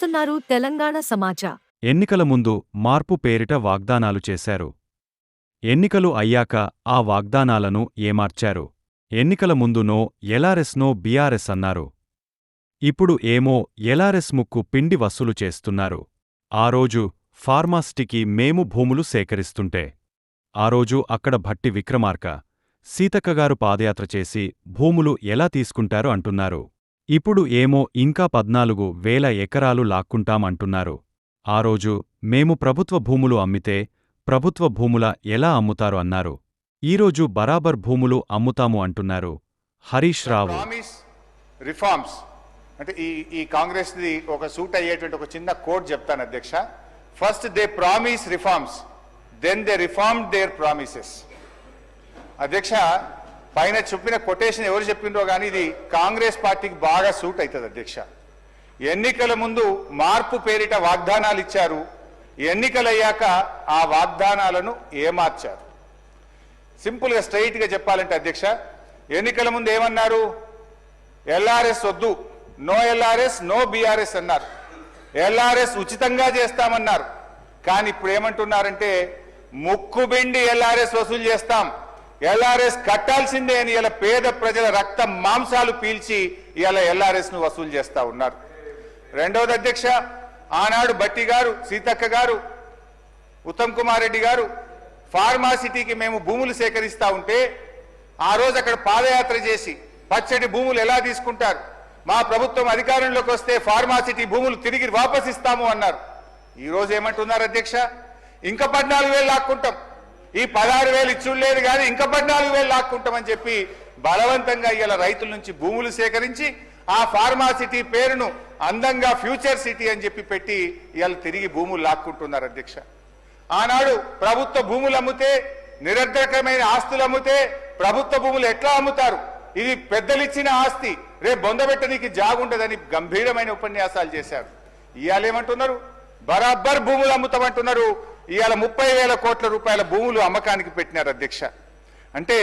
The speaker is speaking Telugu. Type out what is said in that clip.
చూస్తున్నారు తెలంగాణ సమాచార్. ఎన్నికల ముందు మార్పు పేరిట వాగ్దానాలు చేశారు. ఎన్నికలు అయ్యాక ఆ వాగ్దానాలను ఏమార్చారు. ఎన్నికల ముందు నో ఎల్ఆర్ఎస్ నో బీఆర్ఎస్ అన్నారు. ఇప్పుడు ఏమో ఎల్ఆర్ఎస్ ముక్కు పిండి వసూలు చేస్తున్నారు. ఆ రోజు ఫార్మాసిటీకి మేము భూములు సేకరిస్తుంటే ఆ రోజు అక్కడ భట్టి విక్రమార్క, సీతక్కగారు పాదయాత్ర చేసి భూములు ఎలా తీసుకుంటారు అంటున్నారు. ఇప్పుడు ఏమో ఇంకా 14,000 ఎకరాలు లాక్కుంటాం అంటున్నారు. ఆ రోజు మేము ప్రభుత్వ భూములు అమ్మితే ప్రభుత్వ భూముల ఎలా అమ్ముతారు అన్నారు. ఈరోజు బరాబర్ భూములు అమ్ముతాము అంటున్నారు. హరీష్ రావు రిఫార్మ్స్ అంటే ఈ కాంగ్రెస్ ది ఒక సూట్ అయ్యేటువంటి ఒక చిన్న కోడ్ చెప్తాను అధ్యక్ష. First they promise reforms, then they reformed their promises. అధ్యక్ష, పైన చెప్పిన కొటేషన్ ఎవరు చెప్పిండ్రో కానీ ఇది కాంగ్రెస్ పార్టీకి బాగా సూట్ అవుతుంది అధ్యక్ష. ఎన్నికల ముందు మార్పు పేరిట వాగ్దానాలు ఇచ్చారు, ఎన్నికలయ్యాక ఆ వాగ్దానాలను ఏమార్చారు. సింపుల్గా స్ట్రైట్గా చెప్పాలంటే అధ్యక్ష, ఎన్నికల ముందు ఏమన్నారు? ఎల్ఆర్ఎస్ వద్దు, నో ఎల్ఆర్ఎస్ నో బీఆర్ఎస్ అన్నారు. ఎల్ఆర్ఎస్ ఉచితంగా చేస్తామన్నారు. కానీ ఇప్పుడు ఏమంటున్నారంటే ముక్కుబిండి ఎల్ఆర్ఎస్ వసూలు చేస్తాం, ఎల్ఆర్ఎస్ కట్టాల్సిందే అని ఇలా పేద ప్రజల రక్త మాంసాలు పీల్చి ఇలా ఎల్ఆర్ఎస్ ను వసూలు చేస్తా ఉన్నారు. రెండవది అధ్యక్ష, ఆనాడు భట్టి గారు, సీతక్క గారు, ఉత్తమ్ కుమార్ రెడ్డి గారు ఫార్మాసిటీకి మేము భూములు సేకరిస్తా ఉంటే ఆ రోజు అక్కడ పాదయాత్ర చేసి పచ్చడి భూములు ఎలా తీసుకుంటారు, మా ప్రభుత్వం అధికారంలోకి వస్తే ఫార్మాసిటీ భూములు తిరిగి వాపస్ ఇస్తాము అన్నారు. ఈ రోజు ఏమంటున్నారు అధ్యక్ష? ఇంకా 14,000 లాక్కుంటాం, ఈ 16,000 ఇచ్చుడు లేదు కానీ ఇంకా 14,000 లాక్కుంటామని చెప్పి బలవంతంగా ఇలా రైతుల నుంచి భూములు సేకరించి ఆ ఫార్మాసిటీ పేరును అందంగా ఫ్యూచర్ సిటీ అని చెప్పి పెట్టి ఇవాళ తిరిగి భూములు లాక్కుంటున్నారు అధ్యక్ష. ఆనాడు ప్రభుత్వ భూములు అమ్మితే, నిరర్ధకమైన ఆస్తులు అమ్మితే ప్రభుత్వ భూములు ఎట్లా అమ్ముతారు, ఇది పెద్దలిచ్చిన ఆస్తి, రేపు బొందబెట్టడానికి జాగుండదని గంభీరమైన ఉపన్యాసాలు చేశారు. ఇవాళ ఏమంటున్నారు? బరాబర్ భూములు అమ్ముతామంటున్నారు. ఇవాళ 30,000 కోట్ల రూపాయల భూములు అమ్మకానికి పెట్టినారు అధ్యక్ష. అంటే